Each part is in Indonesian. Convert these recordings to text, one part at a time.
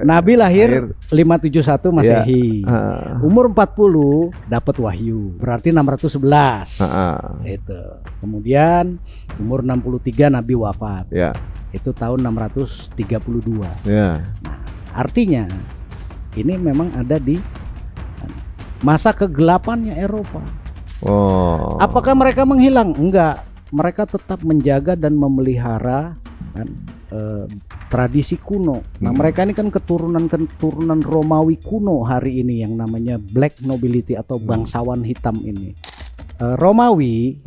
Nabi lahir 571 Masehi. Ya. Umur 40 dapat wahyu. Berarti 611. Itu. Kemudian umur 63 Nabi wafat. Ya. Itu tahun 632. Ya. Nah, artinya ini memang ada di masa kegelapannya Eropa. Oh. Apakah mereka menghilang? Enggak. Mereka tetap menjaga dan memelihara kan, tradisi kuno. Nah, mereka ini kan keturunan Romawi kuno hari ini yang namanya Black Nobility atau bangsawan hitam ini. Romawi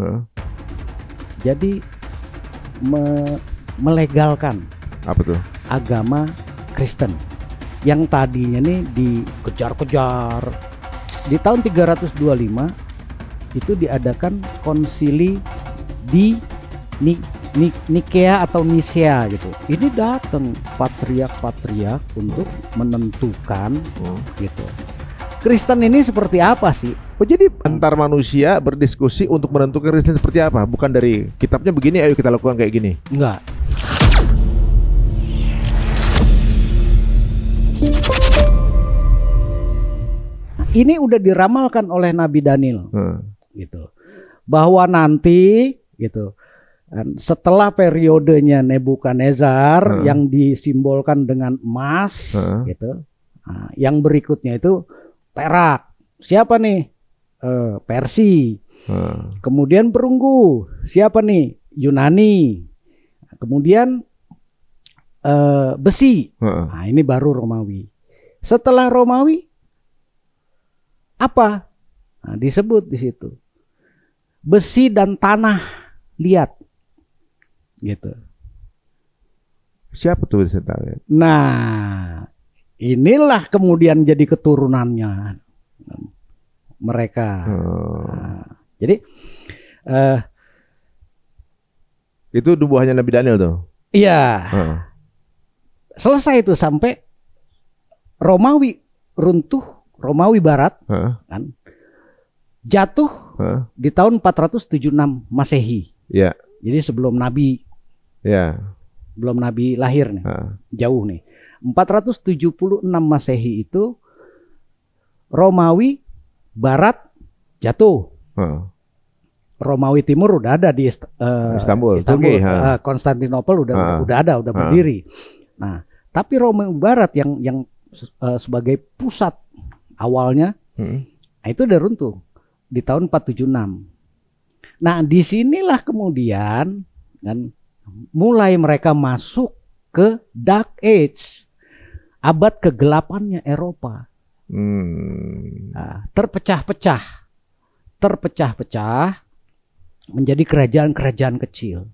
jadi melegalkan Apa tuh? agama Kristen yang tadinya nih dikejar-kejar. Di tahun 325 itu diadakan konsili di Nikea atau Nicea gitu. Ini datang patriark untuk menentukan gitu. Kristen ini seperti apa sih? Oh, jadi antar manusia berdiskusi untuk menentukan Kristen seperti apa? Bukan dari kitabnya begini, ayo kita lakukan kayak gini. Enggak. Ini udah diramalkan oleh Nabi Daniel gitu. Bahwa nanti gitu setelah periodenya Nebukadnezar yang disimbolkan dengan emas gitu. Nah, yang berikutnya itu perak. Siapa nih? Persia. Kemudian perunggu. Siapa nih? Yunani. Kemudian besi. Nah, ini baru Romawi. Setelah Romawi apa? Nah, disebut di situ besi dan tanah liat. Gitu. Siapa tuh bisa tahu? Nah, inilah kemudian jadi keturunannya mereka. Nah, jadi itu buahnya Nabi Daniel tuh. iya. Selesai itu sampai Romawi runtuh, Romawi Barat kan jatuh di tahun 476 Masehi. Ya. Jadi sebelum Nabi. Ya. Belum Nabi lahir nih. Jauh nih. 476 Masehi itu Romawi Barat jatuh. Romawi Timur udah ada di Istanbul. Konstantinopel udah ada, udah berdiri. Nah, tapi Romawi Barat yang sebagai pusat awalnya, nah itu udah runtuh di tahun 476. Nah, disinilah kemudian kan mulai mereka masuk ke Dark Age, abad kegelapannya Eropa. Nah, terpecah-pecah menjadi kerajaan-kerajaan kecil.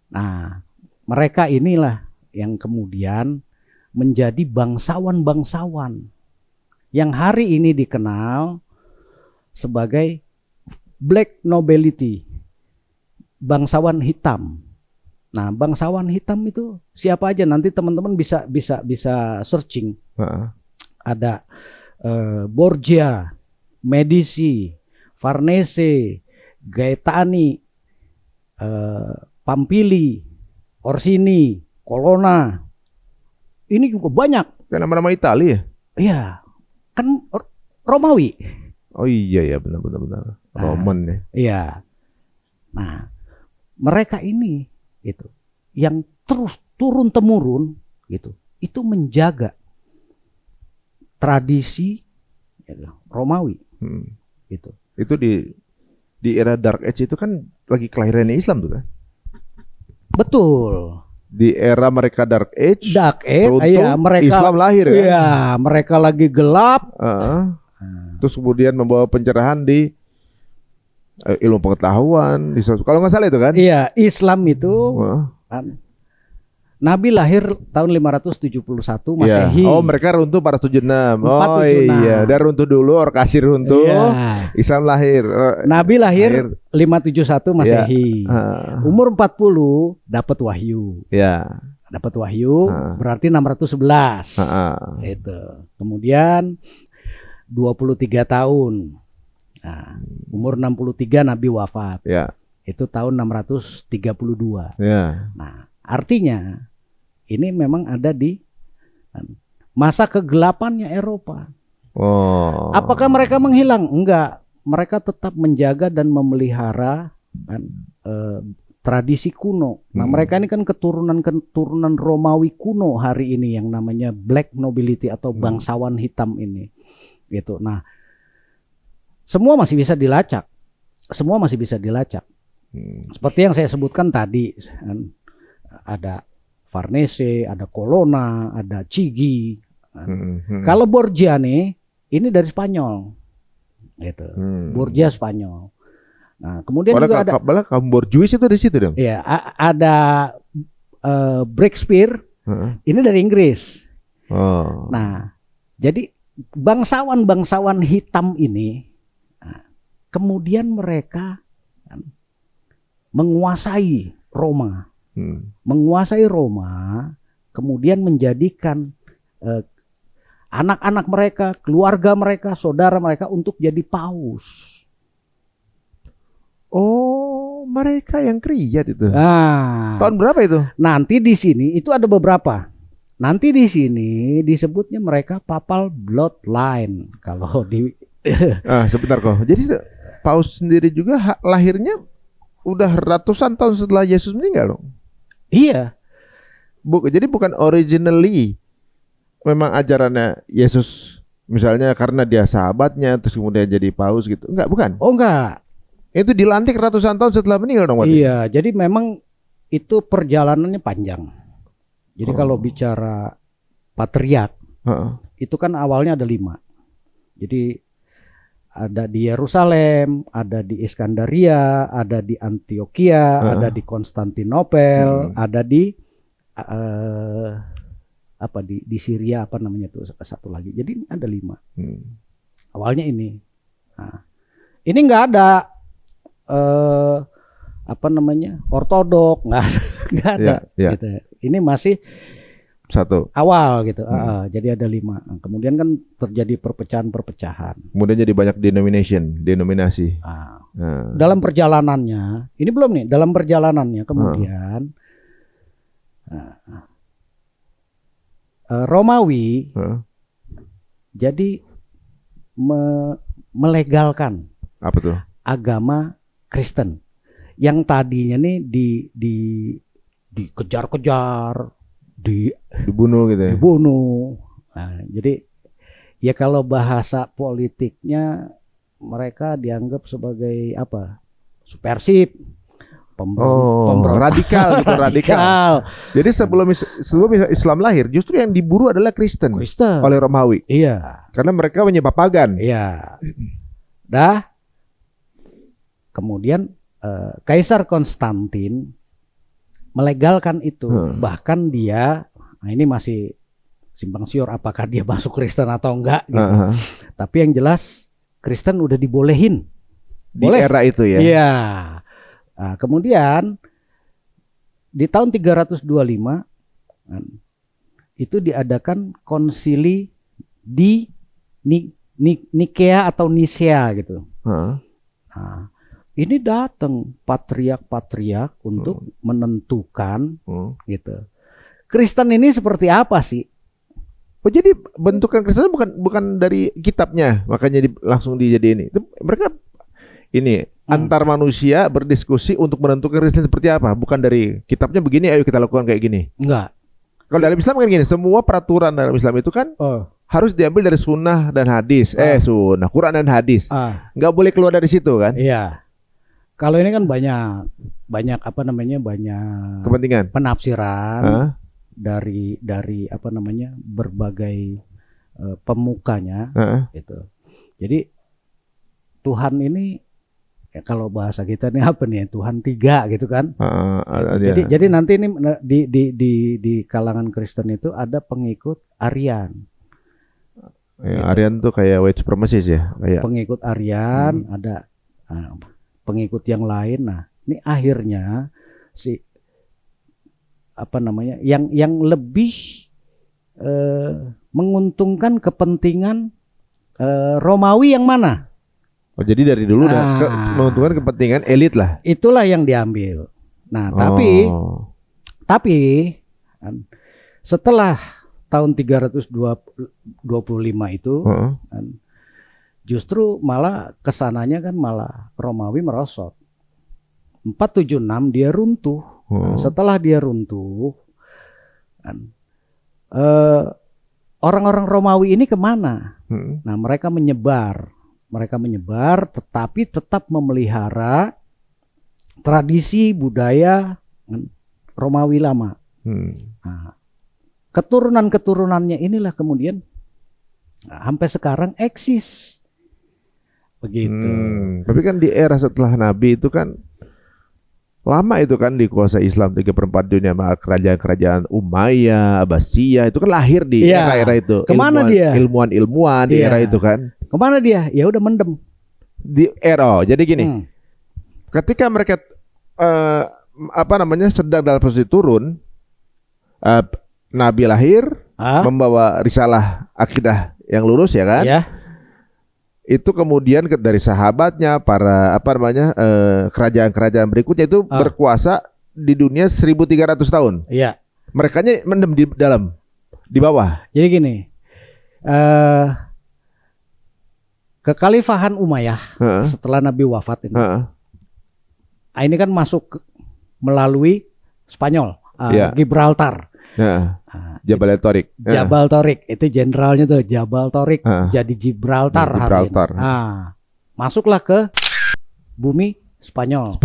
Nah, mereka inilah yang kemudian menjadi bangsawan-bangsawan yang hari ini dikenal sebagai Black Nobility, bangsawan hitam. Nah, bangsawan hitam itu siapa aja? Nanti teman-teman bisa searching. Ada Borgia, Medici, Farnese, Gaetani, Pampili, Orsini, Colonna. Ini juga banyak. Kan nama-nama Italia ya? Iya, kan Romawi. Oh iya benar. Roman ya. Iya. Nah, mereka ini itu yang terus turun temurun gitu. Itu menjaga tradisi Romawi. Gitu. Itu di era Dark Age itu kan lagi kelahirannya Islam tuh kan? Betul. Di era mereka Dark Age, iya, mereka Islam lahir ya. Iya, mereka lagi gelap. Terus kemudian membawa pencerahan di ilmu pengetahuan. Kalau nggak salah itu kan? Iya, Islam itu Nabi lahir tahun 571 Masehi. Oh, mereka runtuh 476. 476. Oh iya, dia runtuh dulu, Orkasir runtuh. Iya. Islam lahir. Nabi lahir 571 Masehi. Umur 40 dapat wahyu. Ya. Dapat wahyu berarti 611. Itu. Kemudian 23 tahun. Nah, umur 63 Nabi wafat. Ya. Itu tahun 632. Ya. Nah, artinya ini memang ada di Masa kegelapannya Eropa. Oh. Apakah mereka menghilang? Enggak. Mereka tetap menjaga dan memelihara kan, tradisi kuno. Nah, mereka ini kan keturunan Romawi kuno hari ini yang namanya black nobility atau bangsawan hitam ini. Gitu. Nah, semua masih bisa dilacak. Semua masih bisa dilacak. Seperti yang saya sebutkan tadi, kan, ada Farnese, ada Colonna, ada Chigi. Kalau Borgia nih, ini dari Spanyol, gitu. Borgia Spanyol. Nah, kemudian juga ada kaum Borjuis itu di situ dong. Iya, ada Breakspear, ini dari Inggris. Oh. Nah, jadi bangsawan-bangsawan hitam ini, kemudian mereka menguasai Roma, kemudian menjadikan anak-anak mereka, keluarga mereka, saudara mereka untuk jadi paus. Oh, mereka yang kriat itu. Nah, tahun berapa itu? Nanti di sini itu ada beberapa. Nanti di sini disebutnya mereka papal bloodline. Kalau di sebentar kok. Jadi paus sendiri juga lahirnya udah ratusan tahun setelah Yesus meninggal dong. Iya. Jadi bukan originally memang ajarannya Yesus misalnya karena dia sahabatnya terus kemudian jadi paus gitu. Enggak, bukan? Oh, enggak. Itu dilantik ratusan tahun setelah meninggal dong. Iya, jadi memang itu perjalanannya panjang. Jadi kalau bicara patriark, itu kan awalnya ada 5. Jadi ada di Yerusalem, ada di Iskandaria, ada di Antioquia, ada di Konstantinopel, ada di di Syria apa namanya tuh satu lagi. Jadi ada 5. Awalnya ini. Nah, ini nggak ada ortodok, nggak ada. Ya. Gitu. Ini masih satu awal gitu. Jadi ada 5. Nah, kemudian kan terjadi perpecahan. Kemudian jadi banyak denominasi. Dalam perjalanannya, ini belum nih. Dalam perjalanannya kemudian Romawi jadi melegalkan apa tuh? Agama Kristen yang tadinya nih dikejar-kejar, dibunuh gitu ya. Dibunuh. Nah, jadi ya kalau bahasa politiknya mereka dianggap sebagai apa? Subversif. Radikal gitu, radikal. Jadi sebelum Islam lahir, justru yang diburu adalah Kristen. Oleh Romawi. Iya. Karena mereka menyembah pagan. Iya. Kemudian Kaisar Konstantin melegalkan itu. Bahkan dia, nah ini masih simpang siur apakah dia masuk Kristen atau enggak gitu. Tapi yang jelas Kristen udah dibolehin. Boleh. Di era itu ya. Iya. Nah, kemudian di tahun 325 itu diadakan konsili di Nikea atau Nisea gitu. Nah, ini datang patriark untuk menentukan gitu. Kristen ini seperti apa sih? Oh, jadi bentukan Kristen bukan dari kitabnya, makanya langsung dijadiin itu. Mereka ini antar manusia berdiskusi untuk menentukan Kristen seperti apa, bukan dari kitabnya begini, ayo kita lakukan kayak gini. Enggak. Kalau dalam Islam kan gini, semua peraturan dalam Islam itu kan harus diambil dari sunnah dan hadis. Sunnah, Quran dan hadis. Nggak boleh keluar dari situ kan? Iya. Kalau ini kan banyak banyak kepentingan, penafsiran dari berbagai pemukanya gitu. Jadi Tuhan ini kalau bahasa kita nih apa nih, Tuhan 3 gitu kan. Jadi nanti ini di kalangan Kristen itu ada pengikut Arian. Arian tuh kayak white supremacist ya, kayak pengikut Arian, ada pengikut yang lain. Nah, ini akhirnya yang lebih menguntungkan kepentingan Romawi yang mana? Oh, jadi dari dulu udah menguntungkan kepentingan elit lah. Itulah yang diambil. Nah, tapi setelah tahun 325 itu kan, justru malah kesananya kan malah Romawi merosot. 476 dia runtuh. Nah, setelah dia runtuh, kan, orang-orang Romawi ini kemana? Nah, mereka menyebar, tetapi tetap memelihara tradisi budaya Romawi lama. Nah, keturunan-keturunannya inilah kemudian sampai sekarang eksis. Begitu. Tapi kan di era setelah Nabi itu kan lama itu kan dikuasai Islam 3/4 dunia sama kerajaan-kerajaan Umayyah, Abbasiyah itu kan lahir di era-era itu. Kemana dia? Ilmuwan di era itu kan. Kemana dia? Ya udah mendem. Di era. Jadi gini, ketika mereka sedang dalam posisi turun, Nabi lahir membawa risalah akidah yang lurus ya kan. Ya. Itu kemudian dari sahabatnya para kerajaan-kerajaan berikutnya itu berkuasa di dunia 1300 tahun. Iya. Merekanya mendem di dalam, di bawah. Jadi gini, kekhalifahan Umayyah setelah Nabi wafat ini kan masuk melalui Spanyol, Gibraltar. Jabal Torik. Jabal Torik itu jenderalnya tuh Jabal Torik jadi Gibraltar. Gibraltar. Masuklah ke bumi Spanyol.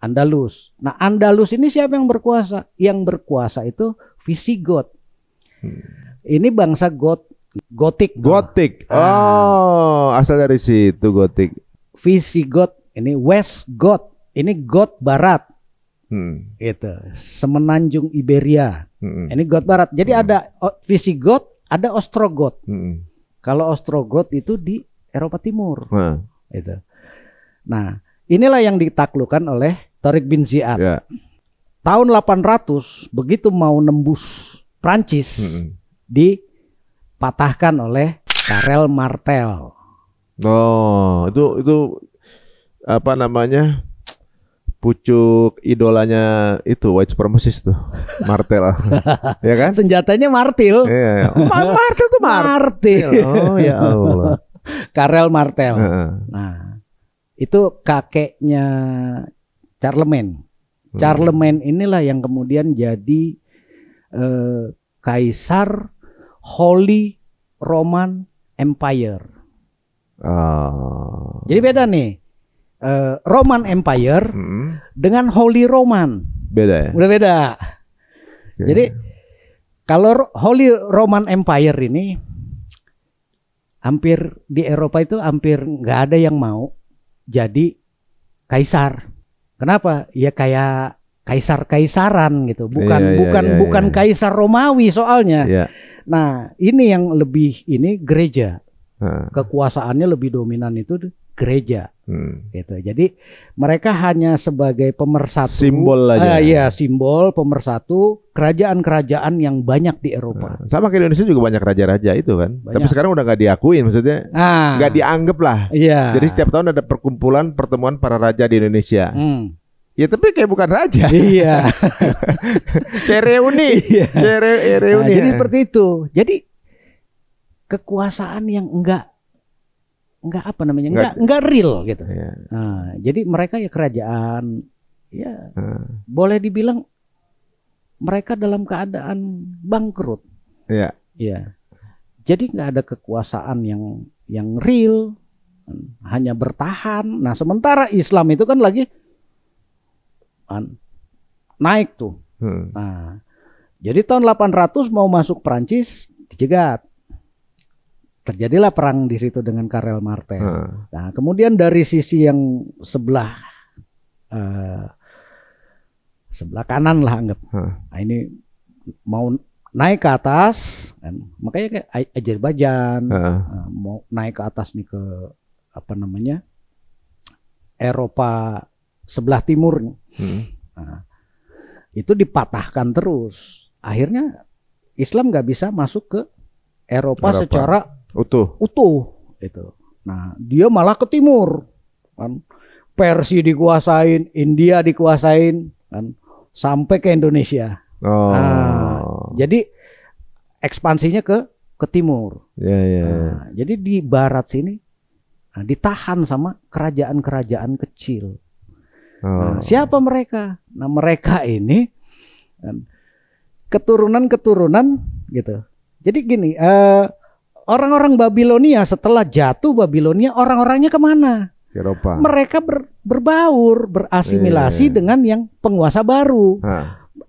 Andalus. Nah, Andalus ini siapa yang berkuasa? Yang berkuasa itu Visigoth. Ini bangsa Gotik. Asal dari situ Gotik. Visigoth ini West Goth. Ini Goth Barat. Gitu. Semenanjung Iberia. Ini Goth Barat. Jadi ada Visigoth, ada Ostrogoth. Kalau Ostrogoth itu di Eropa Timur. Gitu. Nah, inilah yang ditaklukkan oleh Tariq bin Ziyad. Tahun 800 begitu mau nembus Prancis dipatahkan oleh Karel Martel. Itu apa namanya? Pucuk idolanya itu white supremacist tuh, Martel. Ya kan? Senjatanya martil. Iya. Martel tuh martil. Oh ya Allah. Karel Martel. Nah, itu kakeknya Charlemagne. Charlemagne inilah yang kemudian jadi Kaisar Holy Roman Empire. Jadi beda nih. Roman Empire dengan Holy Roman beda ya? Udah beda. Jadi kalau Holy Roman Empire ini hampir di Eropa itu hampir nggak ada yang mau jadi kaisar. Kenapa? Ya kayak kaisar-kaisaran gitu, bukan kaisar Romawi soalnya. Nah, ini yang lebih gereja. Kekuasaannya lebih dominan itu gereja. Gitu. Jadi mereka hanya sebagai pemersatu, simbol aja. Simbol pemersatu kerajaan-kerajaan yang banyak di Eropa. Sama kayak Indonesia juga banyak raja-raja itu kan. Banyak. Tapi sekarang udah nggak diakuin, maksudnya nggak dianggap lah. Jadi setiap tahun ada pertemuan para raja di Indonesia. Ya tapi kayak bukan raja. Iya. Kayak reuni. Reuni. Jadi seperti itu. Jadi kekuasaan yang enggak real gitu. Nah, jadi mereka ya kerajaan boleh dibilang mereka dalam keadaan bangkrut. Iya. Jadi nggak ada kekuasaan yang real, hanya bertahan. Nah, sementara Islam itu kan lagi naik tuh. Nah, jadi tahun 800 mau masuk Prancis dicegat. Terjadilah perang di situ dengan Karel Martel. Nah, kemudian dari sisi yang sebelah kanan lah anggap. Nah, ini mau naik ke atas, kan? Makanya kayak Azerbaijan mau naik ke atas nih ke Eropa sebelah timur. Nah, itu dipatahkan terus. Akhirnya Islam nggak bisa masuk ke Eropa secara utuh itu. Nah, dia malah ke timur kan. Persia dikuasain, India dikuasain kan, sampai ke Indonesia. Jadi ekspansinya ke timur. Ya, ya. Nah, jadi di barat sini ditahan sama kerajaan-kerajaan kecil. Oh. Nah, siapa mereka? Nah, mereka ini keturunan-keturunan gitu. Jadi gini, orang-orang Babilonia setelah jatuh Babilonia, orang-orangnya kemana? Eropa. Mereka berbaur, berasimilasi dengan yang penguasa baru.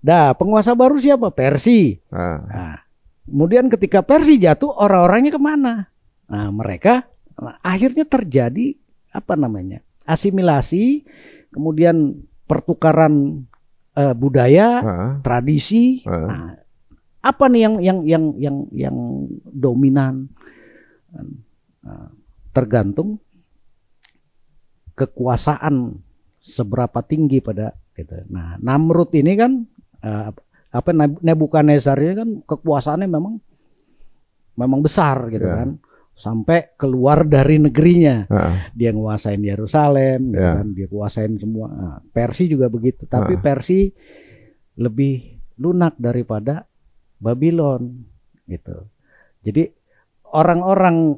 Nah, penguasa baru siapa? Persia. Nah, kemudian ketika Persia jatuh, orang-orangnya kemana? Nah, mereka akhirnya terjadi asimilasi, kemudian pertukaran budaya, tradisi. Nah, apa nih yang dominan? Tergantung kekuasaan seberapa tinggi pada gitu. Nah, Namrud ini kan Nebukadnezar ini kan kekuasaannya memang besar gitu kan. Sampai keluar dari negerinya. Dia nguasain Yerusalem gitu kan, dia kuasain semua. Nah, Persia juga begitu, tapi Persia lebih lunak daripada Babylon gitu. Jadi orang-orang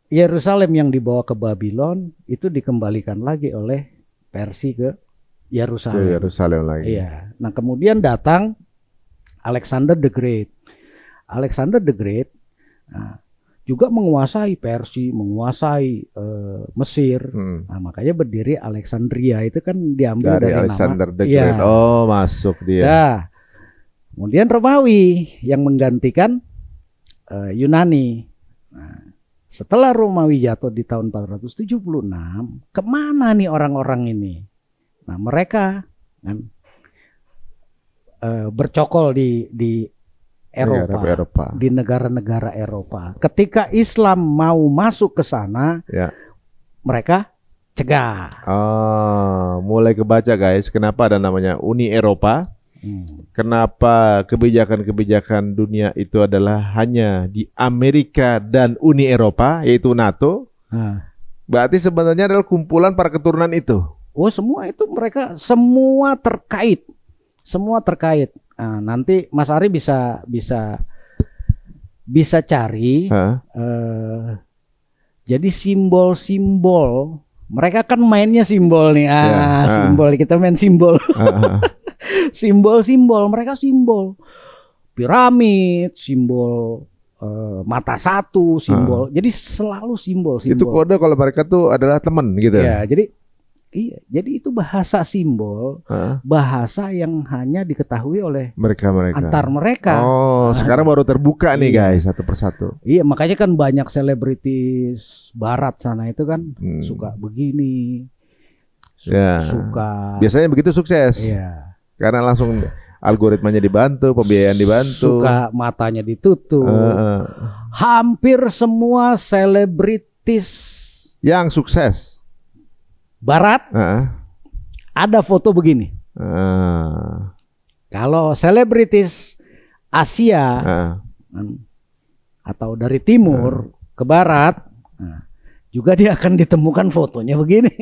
Yerusalem yang dibawa ke Babylon itu dikembalikan lagi oleh Persia ke Yerusalem. Ke Yerusalem lagi. Iya. Nah, kemudian datang Alexander the Great. Alexander the Great juga menguasai Persia, menguasai Mesir. Nah, makanya berdiri Alexandria, itu kan diambil dari Alexander nama the Great. Oh, masuk dia. Nah, kemudian Romawi yang menggantikan Yunani. Nah, setelah Romawi jatuh di tahun 476, kemana nih orang-orang ini? Nah, mereka kan bercokol di Eropa, di negara-negara Eropa. Ketika Islam mau masuk ke sana, mereka cegah. Mulai kebaca guys, kenapa ada namanya Uni Eropa? Kenapa kebijakan-kebijakan dunia itu adalah hanya di Amerika dan Uni Eropa, yaitu NATO? Berarti sebenarnya adalah kumpulan para keturunan itu. Oh, semua itu mereka semua terkait. Semua terkait. Nah, nanti Mas Ari bisa cari. Jadi simbol-simbol. Mereka kan mainnya simbol nih. Simbol, kita main simbol. Simbol-simbol, mereka simbol piramid, simbol mata satu, simbol. Jadi selalu simbol-simbol. Itu kode kalau mereka tuh adalah teman gitu. Ya, jadi itu bahasa simbol, bahasa yang hanya diketahui oleh mereka antar mereka. Sekarang baru terbuka nih guys, satu persatu. Iya, makanya kan banyak selebritis barat sana itu kan suka begini, suka. Biasanya begitu sukses. Iya. Karena langsung algoritmanya dibantu, pembiayaan dibantu. Suka matanya ditutup. Hampir semua selebritis yang sukses barat ada foto begini. Kalau selebritis Asia atau dari timur ke barat, juga dia akan ditemukan fotonya begini.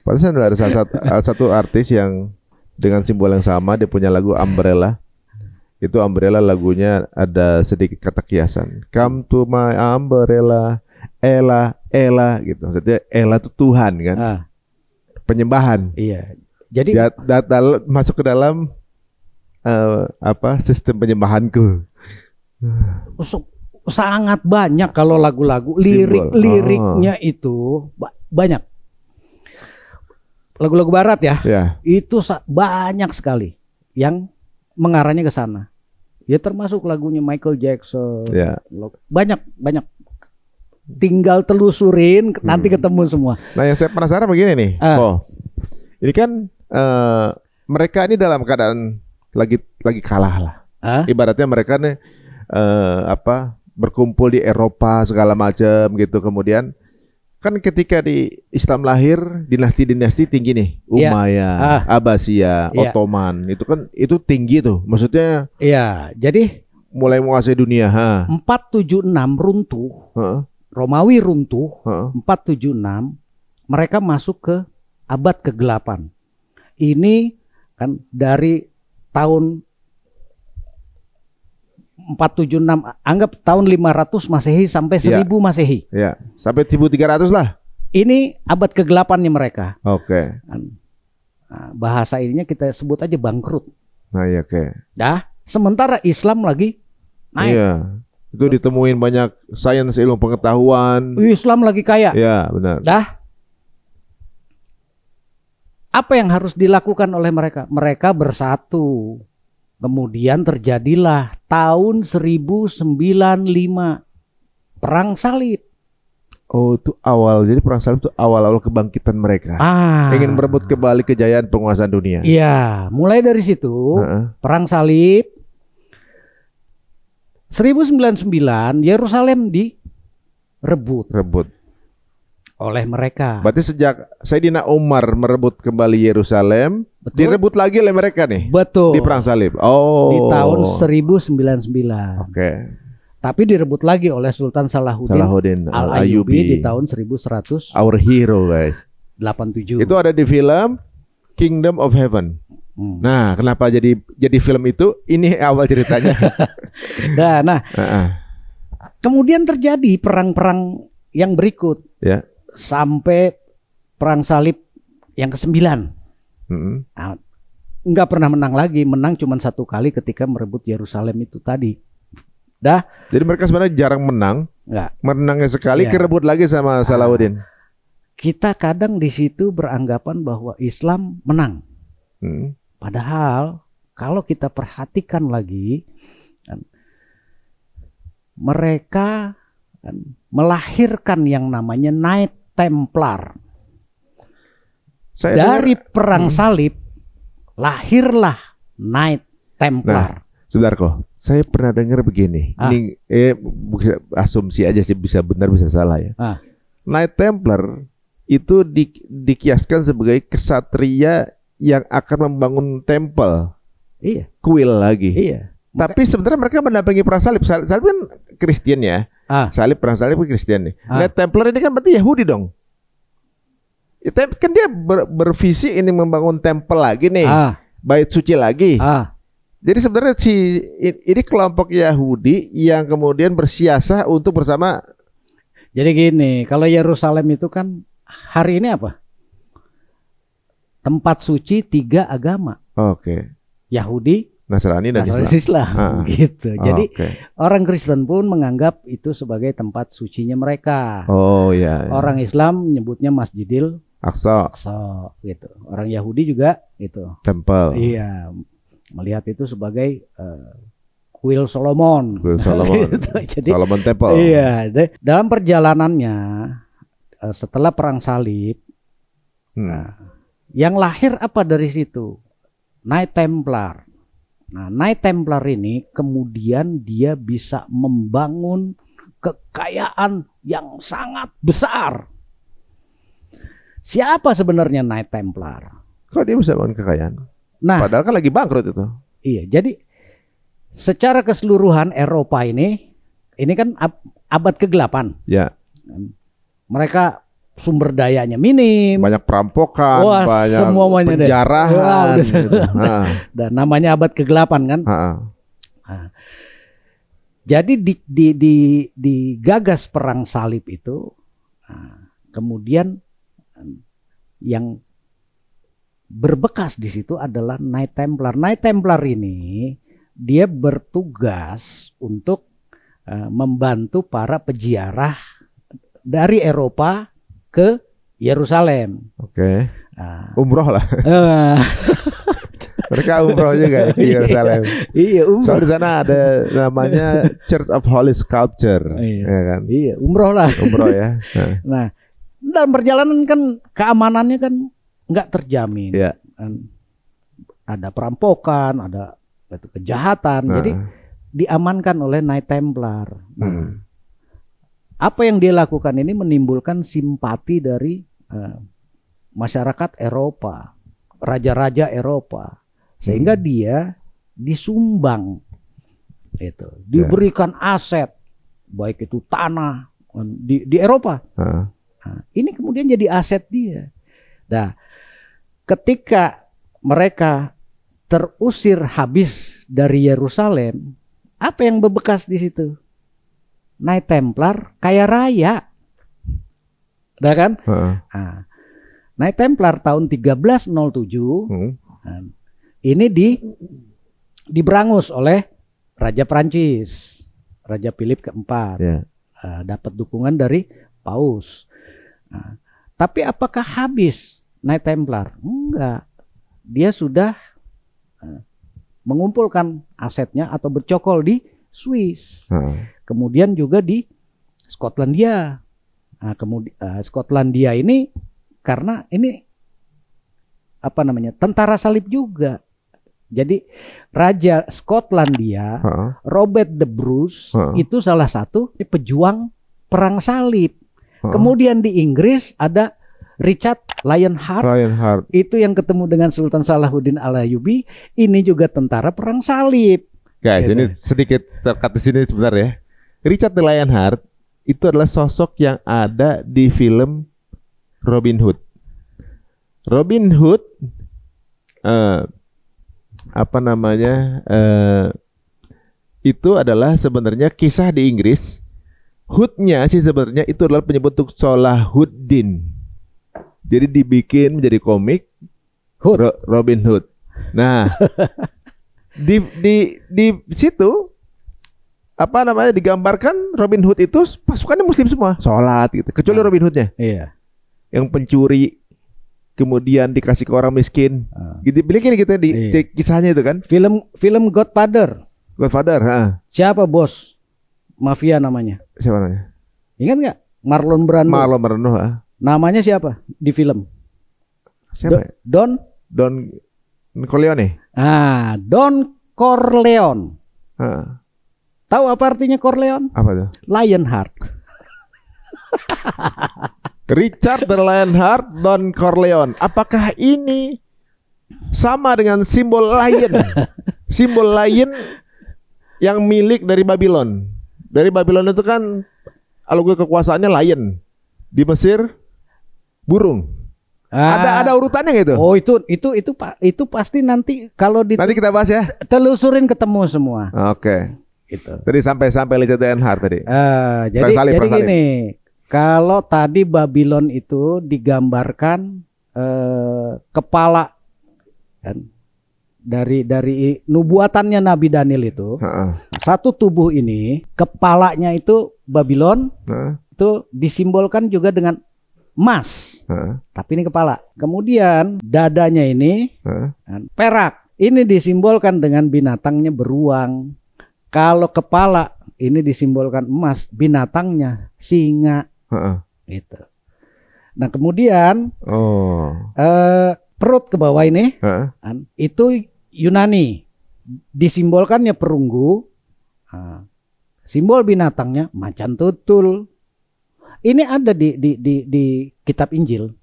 Padahal ada salah satu artis yang dengan simbol yang sama, dia punya lagu Umbrella. Itu Umbrella lagunya ada sedikit kata kiasan. Come to my umbrella, Ella gitu. Maksudnya Ella itu Tuhan kan. Penyembahan. Iya. Jadi masuk ke dalam sistem penyembahanku. Sangat banyak kalau lagu-lagu, liriknya itu banyak. Lagu-lagu barat ya, itu banyak sekali yang mengarahnya ke sana. Ya termasuk lagunya Michael Jackson. Banyak. Tinggal telusurin, nanti ketemu semua. Nah, yang saya penasaran begini nih, ini kan mereka ini dalam keadaan lagi kalah lah. Ibaratnya mereka nih berkumpul di Eropa segala macam gitu. Kemudian kan ketika di Islam lahir, dinasti-dinasti tinggi nih, Umayyah, Abbasiyah, Ottoman, itu tinggi tuh. Maksudnya jadi mulai menguasai dunia. 476 runtuh. Romawi runtuh. 476 mereka masuk ke abad ke-8. Ini kan dari tahun 476, anggap tahun 500 Masehi sampai 1000 Masehi. Ya, sampai 1300 lah. Ini abad ke-8 nih mereka. Oke. Nah, bahasa ininya kita sebut aja bangkrut. Nah, iya, oke. Sementara Islam lagi naik. Iya. Itu ditemuin banyak sains ilmu pengetahuan. Islam lagi kaya. Ya, benar. Apa yang harus dilakukan oleh mereka? Mereka bersatu. Kemudian terjadilah tahun 1095 Perang Salib. Oh, itu awal. Jadi perang salib itu awal-awal kebangkitan mereka. Ingin merebut kembali kejayaan penguasaan dunia. Iya, mulai dari situ Perang Salib 1099 Yerusalem direbut oleh mereka. Berarti sejak Sayyidina Umar merebut kembali Yerusalem, direbut lagi oleh mereka nih. Betul. Di perang salib. Oh. Di tahun 1099. Oke. Tapi direbut lagi oleh Sultan Salahuddin Al-Ayyubi di tahun 1187. Our hero, guys. Itu ada di film Kingdom of Heaven. Nah, kenapa jadi film itu? Ini awal ceritanya. Nah, kemudian terjadi perang-perang yang berikut. Ya. Sampai perang salib yang ke-9. Nah, nggak pernah menang lagi. Menang cuma 1 kali ketika merebut Yerusalem itu tadi. Jadi mereka sebenarnya jarang menang. Enggak. Menangnya sekali, kerebut lagi sama Salahuddin. Kita kadang di situ beranggapan bahwa Islam menang. Padahal kalau kita perhatikan lagi, mereka melahirkan yang namanya Knight Templar. Dari perang salib lahirlah Knight Templar. Sebentar kok, saya pernah dengar begini. Ini asumsi aja sih, bisa benar bisa salah ya. Knight Templar itu dikiaskan sebagai kesatria yang akan membangun tempel. Iya. Kuil lagi. Iya. Tapi sebenarnya mereka mendampingi perang salib. Salib kan Kristen ya. Perang salib kan Kristen nih. Knight Templar ini kan berarti Yahudi dong. Ya, kan dia bervisi ini membangun tempel lagi nih. Bait suci lagi. Jadi sebenarnya ini kelompok Yahudi yang kemudian bersiasah untuk bersama. Jadi gini, kalau Yerusalem itu kan hari ini apa? Tempat suci 3 agama. Oke. Yahudi, Nasrani dan Islam. Gitu. Jadi orang Kristen pun menganggap itu sebagai tempat sucinya mereka. Oh iya. Orang Islam menyebutnya Masjidil Aqsa gitu. Orang Yahudi juga itu. Tempel. Iya. Melihat itu sebagai kuil Solomon. Kuil Solomon. Gitu. Jadi Solomon Temple. Iya. Dalam perjalanannya setelah perang salib, yang lahir apa dari situ? Knight Templar. Nah, Knight Templar ini kemudian dia bisa membangun kekayaan yang sangat besar. Siapa sebenarnya Knight Templar? Kok dia bisa bangun kekayaan? Nah, padahal kan lagi bangkrut itu. Iya, jadi secara keseluruhan Eropa ini kan abad ke-8. Ya. Mereka sumber dayanya minim, banyak perampokan, banyak penjarahan. Gitu. Dan namanya abad ke-8 kan. Jadi digagas perang salib itu, kemudian yang berbekas di situ adalah Knight Templar. Knight Templar ini dia bertugas untuk membantu para peziarah dari Eropa ke Yerusalem. Oke. Umroh lah. Mereka umroh juga ke Yerusalem. Iya, umroh. Soalnya di sana ada namanya Church of Holy Sculpture. Ya kan? Iya, umroh lah. Umroh ya. Nah, dalam perjalanan kan keamanannya kan nggak terjamin. Ya. Ada perampokan, ada kejahatan. Jadi diamankan oleh Knight Templar. Apa yang dia lakukan ini menimbulkan simpati dari masyarakat Eropa, raja-raja Eropa, sehingga dia disumbang, diberikan aset, baik itu tanah di Eropa. Nah, ini kemudian jadi aset dia. Nah, ketika mereka terusir habis dari Yerusalem, Apa yang bebekas di situ? Knight Templar kaya raya. Udah kan? Nah, Knight Templar tahun 1307 ini diberangus oleh Raja Prancis, Raja Philip keempat. Ya. Dapat dukungan dari Paus. Nah, tapi apakah habis Knight Templar? Enggak. Dia sudah mengumpulkan asetnya atau bercokol di Swiss. Kemudian juga di Skotlandia. Nah, kemudian Skotlandia ini karena ini apa namanya? Tentara salib juga. Jadi Raja Skotlandia, Robert the Bruce itu salah satu pejuang perang salib. Kemudian di Inggris ada Richard Lionheart. Itu yang ketemu dengan Sultan Salahuddin Al-Ayyubi. Ini juga tentara perang salib. Guys, Gitu. ini sedikit terkat di sini sebentar ya. Richard the Lionheart itu adalah sosok yang ada di film Robin Hood. Robin Hood itu adalah sebenarnya kisah di Inggris. Hood-nya sih sebenarnya itu adalah penyebut untuk Salahuddin. Jadi dibikin menjadi komik Robin Hood. Nah, di situ digambarkan Robin Hood itu pasukannya Muslim semua, sholat gitu. Kecuali Robin Hood-nya. Iya. Yang pencuri, kemudian dikasih ke orang miskin. Gitu bikin gitu di kisahnya itu kan. Film Godfather. Siapa bos mafia namanya? Siapa namanya? Ingat nggak? Marlon Brando. Marlon Brando. Namanya siapa di film? Siapa? Don Corleone. Don Corleone. Tahu apa artinya Corleone? Apa tuh? Lionheart. Richard the Lionheart, Don Corleone. Apakah ini sama dengan simbol lion? Simbol lion yang milik dari Babylon. Dari Babylon itu kan logo kekuasaannya lion. Di Mesir burung. Ada urutannya gitu. Oh, itu pasti nanti kalau nanti kita bahas ya. Telusurin ketemu semua. Oke. Gitu. Tadi sampai Richard the Lionheart tadi. Jadi gini, kalau tadi Babylon itu digambarkan kepala kan, dari nubuatannya Nabi Daniel itu. Satu tubuh ini kepalanya itu Babylon itu disimbolkan juga dengan emas. Tapi ini kepala. Kemudian dadanya ini perak. Ini disimbolkan dengan binatangnya beruang. Kalau kepala ini disimbolkan emas, binatangnya singa. Gitu. Nah kemudian perut ke bawah ini itu Yunani, disimbolkannya perunggu. Simbol binatangnya macan tutul. Ini ada di kitab Injil.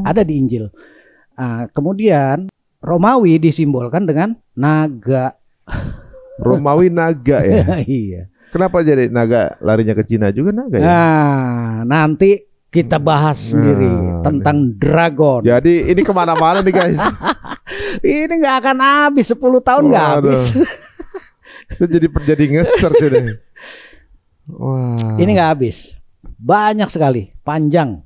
Ada di Injil. Kemudian Romawi disimbolkan dengan naga. Romawi naga ya. Iya. Kenapa jadi naga larinya ke Cina juga naga ya? Nah, nanti kita bahas sendiri tentang dragon. Jadi ini kemana-mana nih guys. Ini nggak akan habis 10 tahun nggak habis. Itu jadi ngeser tuh deh. Wah. Ini nggak habis. Banyak sekali, panjang.